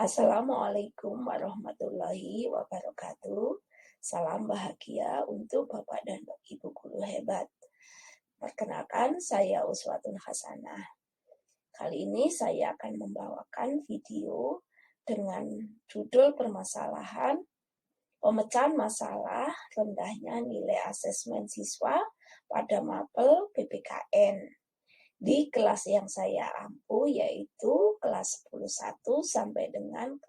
Assalamualaikum warahmatullahi wabarakatuh. Salam bahagia untuk Bapak dan Ibu guru hebat. Perkenalkan, saya Uswatun Hasanah. Kali ini saya akan membawakan video dengan judul permasalahan pemecahan masalah rendahnya nilai asesmen siswa pada mapel PPKN. Di kelas yang saya ampuh yaitu kelas 11 sampai dengan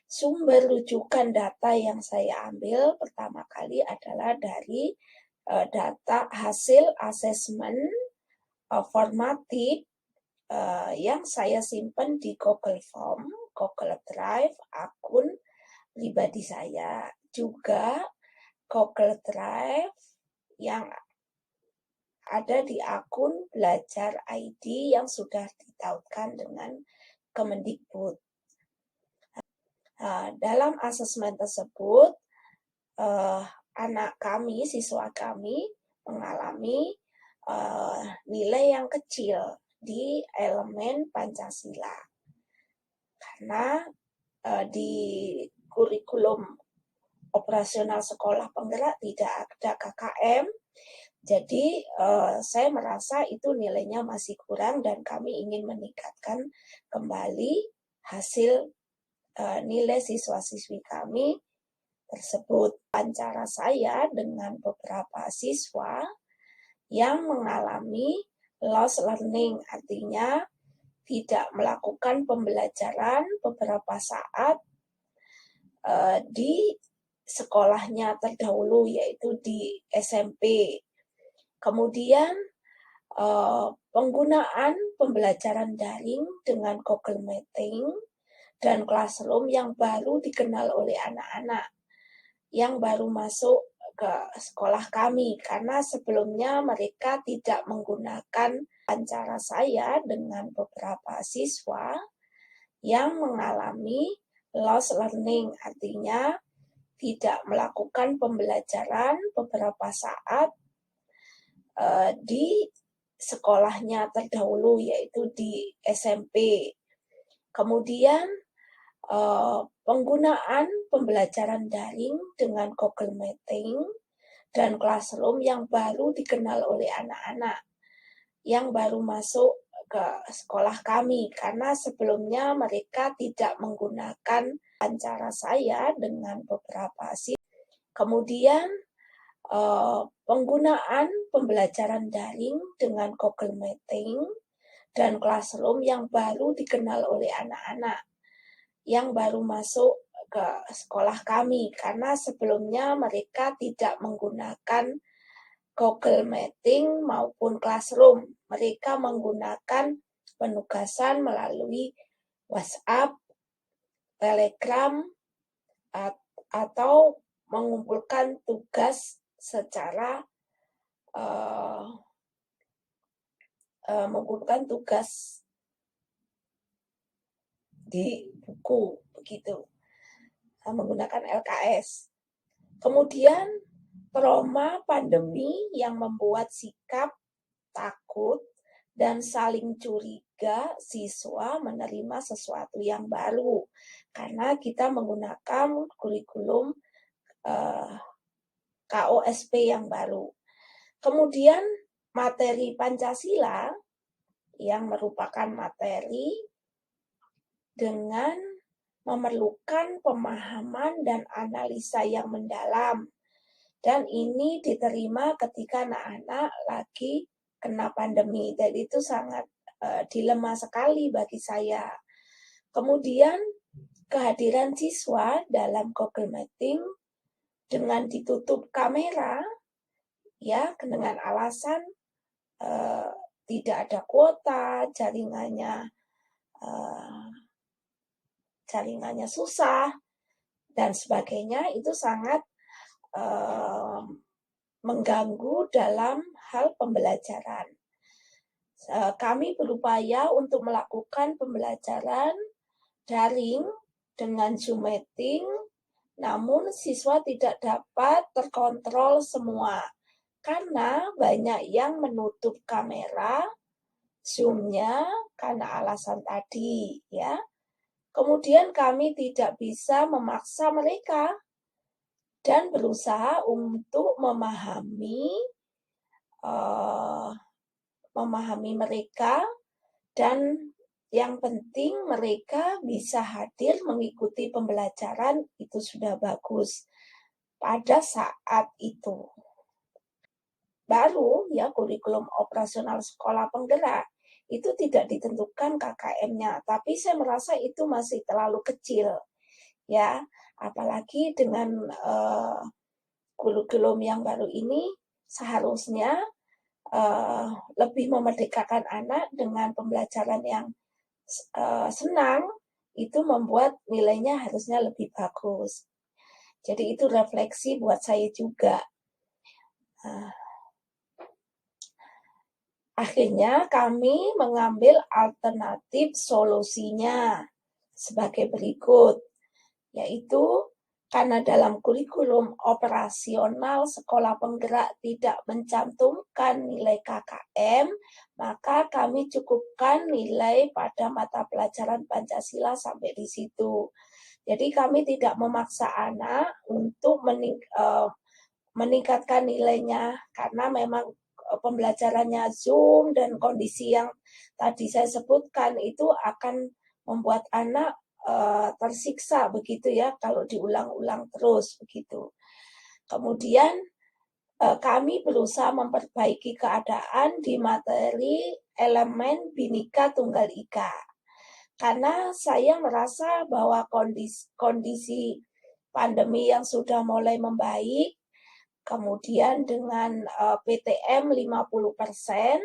sumber rujukan data yang saya ambil pertama kali adalah dari data hasil asesmen formatif yang saya simpan di Google Form, Google Drive, akun pribadi saya. Juga Google Drive yang ada di akun Belajar ID yang sudah ditautkan dengan Kemendikbud. Dalam asesmen tersebut, anak kami, siswa kami mengalami nilai yang kecil di elemen Pancasila. Karena di kurikulum operasional sekolah penggerak tidak ada KKM, jadi saya merasa itu nilainya masih kurang dan kami ingin meningkatkan kembali hasil nilai siswa-siswi kami tersebut. Wawancara saya dengan beberapa siswa yang mengalami lost learning, artinya tidak melakukan pembelajaran beberapa saat di sekolahnya terdahulu, yaitu di SMP. Kemudian penggunaan pembelajaran daring dengan Google Meeting dan Classroom yang baru dikenal oleh anak-anak yang baru masuk ke sekolah kami, karena sebelumnya mereka tidak menggunakan. Wawancara saya dengan beberapa siswa yang mengalami lost learning, artinya tidak melakukan pembelajaran beberapa saat di sekolahnya terdahulu, yaitu di SMP. Kemudian penggunaan pembelajaran daring dengan Google Meeting dan Classroom yang baru dikenal oleh anak-anak yang baru masuk ke sekolah kami, karena sebelumnya mereka tidak menggunakan. Wawancara saya dengan beberapa siswa. Kemudian penggunaan pembelajaran daring dengan Google Meeting dan Classroom yang baru dikenal oleh anak-anak yang baru masuk ke sekolah kami, karena sebelumnya mereka tidak menggunakan Google Meeting maupun Classroom. Mereka menggunakan penugasan melalui WhatsApp, Telegram, atau mengumpulkan tugas secara mengumpulkan tugas di buku, begitu, menggunakan LKS. Kemudian trauma pandemi yang membuat sikap takut dan saling curiga siswa menerima sesuatu yang baru, karena kita menggunakan kurikulum KOSP yang baru. Kemudian materi Pancasila yang merupakan materi dengan memerlukan pemahaman dan analisa yang mendalam. Dan ini diterima ketika anak-anak lagi kena pandemi. Dan itu sangat dilema sekali bagi saya. Kemudian kehadiran siswa dalam Google Meeting dengan ditutup kamera, ya, dengan alasan tidak ada kuota, jaringannya susah dan sebagainya, itu sangat mengganggu dalam hal pembelajaran. Kami berupaya untuk melakukan pembelajaran daring dengan Zoom Meeting, namun siswa tidak dapat terkontrol semua karena banyak yang menutup kamera Zoom-nya karena alasan tadi, ya. Kemudian kami tidak bisa memaksa mereka dan berusaha untuk memahami mereka, dan yang penting mereka bisa hadir mengikuti pembelajaran, itu sudah bagus pada saat itu. Baru ya kurikulum operasional sekolah penggerak itu tidak ditentukan KKM-nya, tapi saya merasa itu masih terlalu kecil ya, apalagi dengan kurikulum yang baru ini seharusnya lebih memerdekakan anak dengan pembelajaran yang senang, itu membuat nilainya harusnya lebih bagus. Jadi itu refleksi buat saya juga. Akhirnya kami mengambil alternatif solusinya sebagai berikut, yaitu karena dalam kurikulum operasional sekolah penggerak tidak mencantumkan nilai KKM, maka kami cukupkan nilai pada mata pelajaran Pancasila sampai di situ. Jadi kami tidak memaksa anak untuk meningkatkan nilainya, karena memang pembelajarannya Zoom dan kondisi yang tadi saya sebutkan itu akan membuat anak tersiksa begitu ya kalau diulang-ulang terus begitu. Kemudian kami berusaha memperbaiki keadaan di materi elemen Bhinneka Tunggal Ika, karena saya merasa bahwa kondisi pandemi yang sudah mulai membaik, kemudian dengan PTM 50%,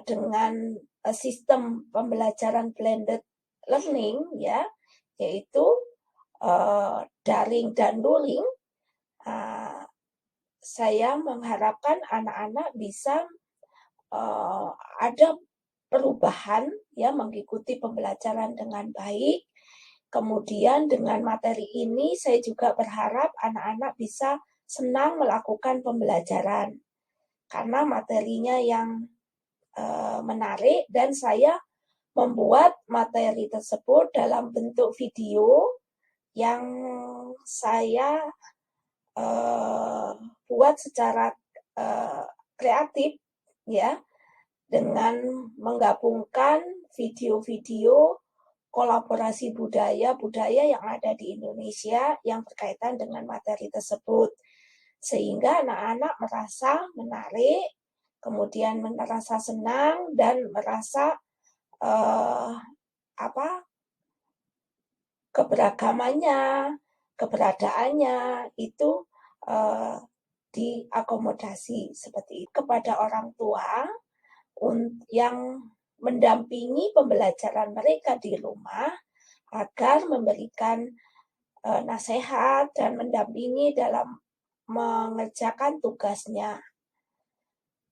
dengan sistem pembelajaran blended learning ya, yaitu daring dan luring, saya mengharapkan anak-anak bisa ada perubahan ya, mengikuti pembelajaran dengan baik. Kemudian dengan materi ini saya juga berharap anak-anak bisa senang melakukan pembelajaran karena materinya yang menarik, dan saya membuat materi tersebut dalam bentuk video yang saya buat secara kreatif ya, dengan menggabungkan video-video kolaborasi budaya yang ada di Indonesia yang berkaitan dengan materi tersebut, sehingga anak-anak merasa menarik, kemudian merasa senang dan merasa keberadaannya itu diakomodasi seperti itu. Kepada orang tua yang mendampingi pembelajaran mereka di rumah agar memberikan nasihat dan mendampingi dalam mengerjakan tugasnya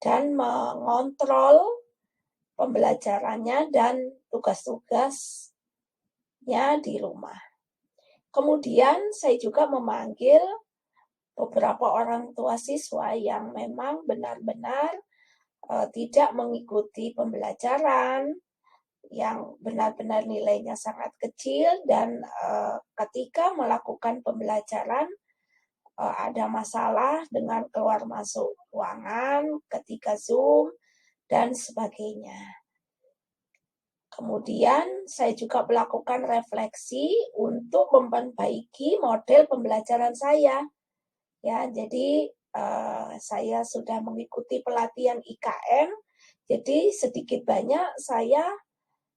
dan mengontrol pembelajarannya dan tugas-tugasnya di rumah. Kemudian saya juga memanggil beberapa orang tua siswa yang memang benar-benar tidak mengikuti pembelajaran, yang benar-benar nilainya sangat kecil, dan ketika melakukan pembelajaran ada masalah dengan keluar masuk ruangan ketika Zoom dan sebagainya. Kemudian saya juga melakukan refleksi untuk memperbaiki model pembelajaran saya. Ya, jadi saya sudah mengikuti pelatihan IKM, jadi sedikit banyak saya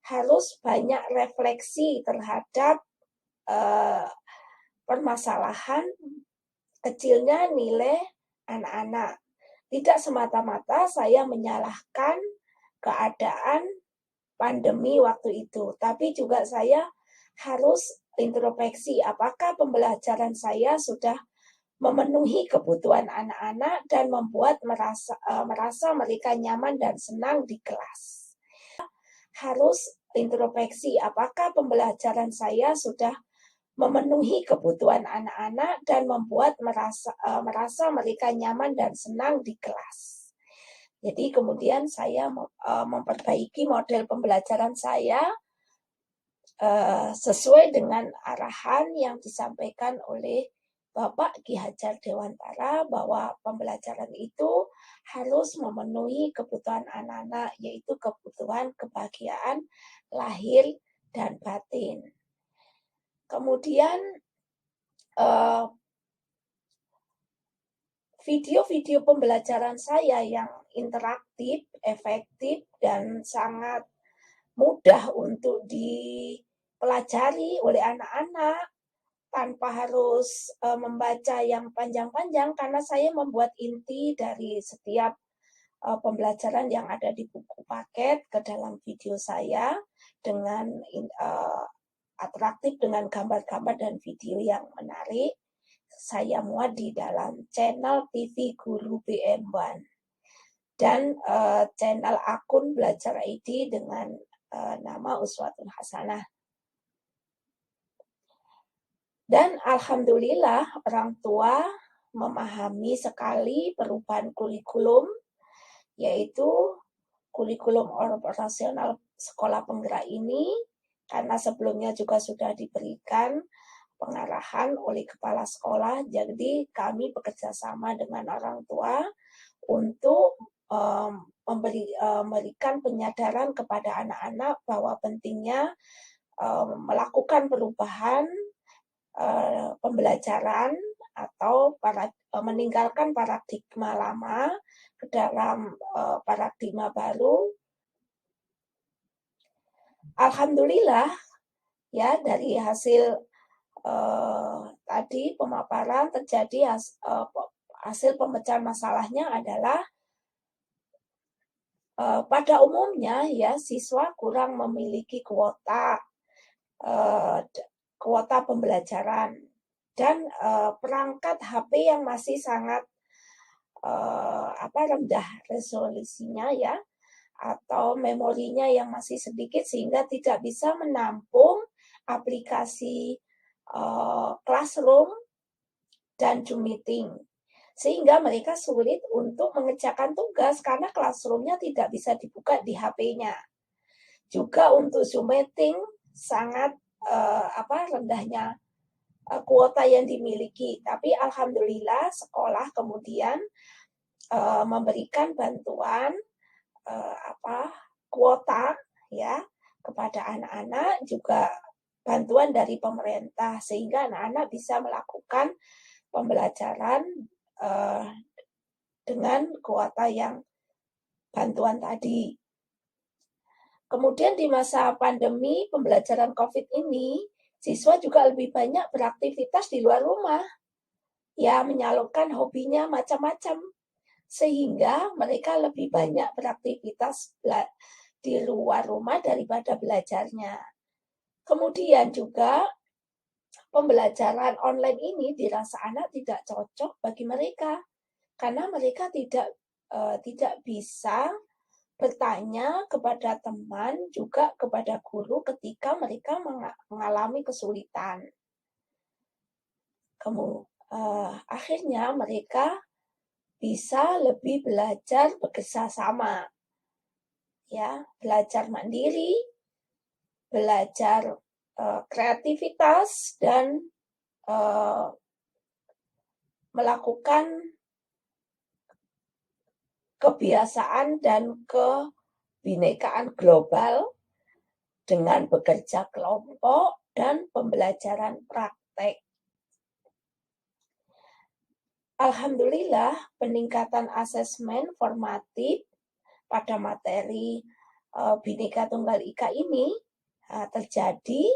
harus banyak refleksi terhadap permasalahan kecilnya nilai anak-anak. Tidak semata-mata saya menyalahkan keadaan pandemi waktu itu, tapi juga saya harus introspeksi apakah pembelajaran saya sudah memenuhi kebutuhan anak-anak dan membuat merasa mereka nyaman dan senang di kelas. Harus introspeksi apakah pembelajaran saya sudah memenuhi kebutuhan anak-anak dan membuat merasa mereka nyaman dan senang di kelas. Jadi kemudian saya memperbaiki model pembelajaran saya sesuai dengan arahan yang disampaikan oleh Bapak Ki Hajar Dewantara bahwa pembelajaran itu harus memenuhi kebutuhan anak-anak, yaitu kebutuhan kebahagiaan lahir dan batin. Kemudian video-video pembelajaran saya yang interaktif, efektif, dan sangat mudah untuk dipelajari oleh anak-anak tanpa harus membaca yang panjang-panjang, karena saya membuat inti dari setiap pembelajaran yang ada di buku paket ke dalam video saya dengan atraktif, dengan gambar-gambar dan video yang menarik. Saya muat di dalam channel TV Guru BM1 dan channel akun Belajar ID dengan nama Uswatun Hasanah. Dan alhamdulillah orang tua memahami sekali perubahan kurikulum, yaitu kurikulum operasional sekolah penggerak ini, karena sebelumnya juga sudah diberikan pengarahan oleh kepala sekolah. Jadi kami bekerja sama dengan orang tua untuk memberikan penyadaran kepada anak-anak bahwa pentingnya melakukan perubahan pembelajaran atau meninggalkan paradigma lama ke dalam paradigma baru. Alhamdulillah ya, dari hasil tadi pemaparan terjadi hasil pemecahan masalahnya adalah pada umumnya ya siswa kurang memiliki kuota pembelajaran dan perangkat HP yang masih sangat rendah resolusinya ya, atau memorinya yang masih sedikit sehingga tidak bisa menampung aplikasi Classroom dan Zoom Meeting, sehingga mereka sulit untuk mengerjakan tugas karena Classroom-nya tidak bisa dibuka di HP-nya. Juga untuk Zoom Meeting sangat rendahnya kuota yang dimiliki, tapi alhamdulillah sekolah kemudian memberikan bantuan kuota ya kepada anak-anak, juga bantuan dari pemerintah sehingga anak-anak bisa melakukan pembelajaran dengan kuota yang bantuan tadi. Kemudian di masa pandemi pembelajaran COVID ini, siswa juga lebih banyak beraktivitas di luar rumah, ya menyalurkan hobinya macam-macam, sehingga mereka lebih banyak beraktivitas di luar rumah daripada belajarnya. Kemudian juga pembelajaran online ini dirasa anak tidak cocok bagi mereka, karena mereka tidak bisa bertanya kepada teman, juga kepada guru ketika mereka mengalami kesulitan. Akhirnya mereka bisa lebih belajar bekerjasama, ya, belajar mandiri, belajar kreativitas dan melakukan kebiasaan dan kebinekaan global dengan bekerja kelompok dan pembelajaran praktek. Alhamdulillah peningkatan asesmen formatif pada materi Bhinneka Tunggal Ika ini terjadi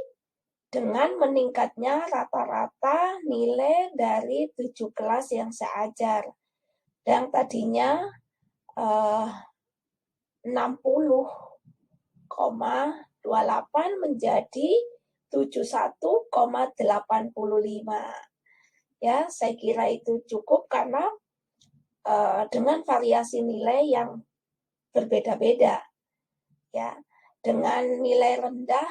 dengan meningkatnya rata-rata nilai dari 7 kelas yang saya ajar. Yang tadinya 60,28 menjadi 71,85. Ya, saya kira itu cukup karena dengan variasi nilai yang berbeda-beda. Ya, dengan nilai rendah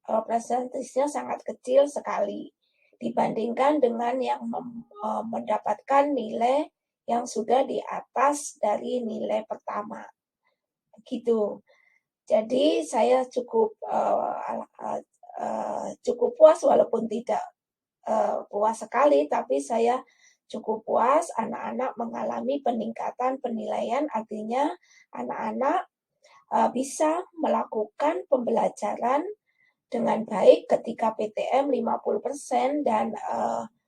presentasenya sangat kecil sekali dibandingkan dengan yang mendapatkan nilai yang sudah di atas dari nilai pertama. Begitu. Jadi saya cukup cukup puas walaupun tidak puas sekali, tapi saya cukup puas anak-anak mengalami peningkatan penilaian, artinya anak-anak bisa melakukan pembelajaran dengan baik ketika PTM 50% dan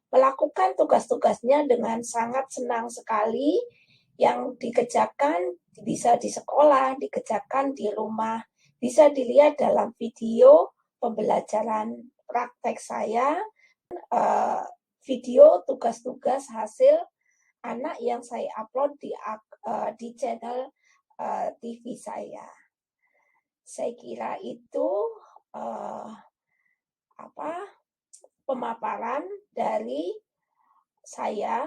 melakukan tugas-tugasnya dengan sangat senang sekali, yang dikerjakan bisa di sekolah, dikerjakan di rumah, bisa dilihat dalam video pembelajaran praktek saya, video tugas-tugas hasil anak yang saya upload di channel TV saya. Saya kira itu pemaparan dari saya.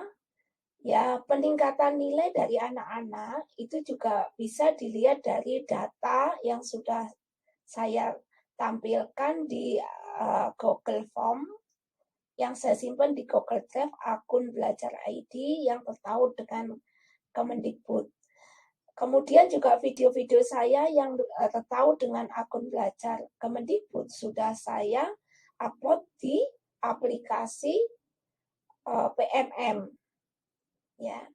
Ya, peningkatan nilai dari anak-anak itu juga bisa dilihat dari data yang sudah saya tampilkan di Google Form yang saya simpan di Google Drive akun Belajar ID yang tertaut dengan Kemendikbud. Kemudian juga video-video saya yang tertaut dengan akun Belajar Kemendikbud sudah saya upload di aplikasi PMM. Ya,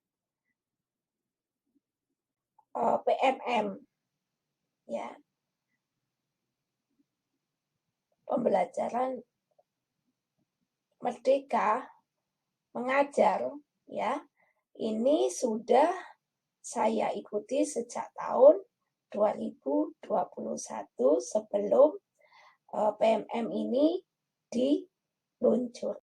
PMM, ya, pembelajaran Merdeka Mengajar, ya, ini sudah saya ikuti sejak tahun 2021 sebelum PMM ini diluncur.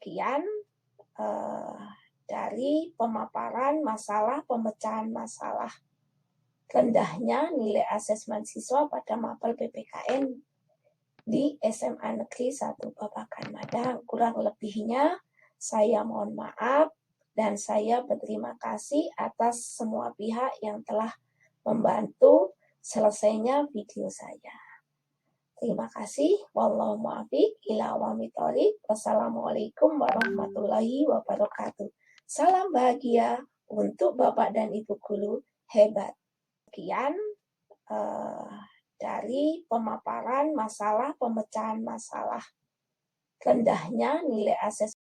Sekian dari pemaparan masalah pemecahan masalah rendahnya nilai asesmen siswa pada mapel PPKN di SMA Negeri 1 Babakan Madang. Kurang lebihnya saya mohon maaf dan saya berterima kasih atas semua pihak yang telah membantu selesainya video saya. Terima kasih. Wallahu muwaffiq ila aqwamit thoriq. Wassalamualaikum warahmatullahi wabarakatuh. Salam bahagia untuk Bapak dan Ibu guru hebat. Sekian dari pemaparan masalah pemecahan masalah rendahnya nilai asesmen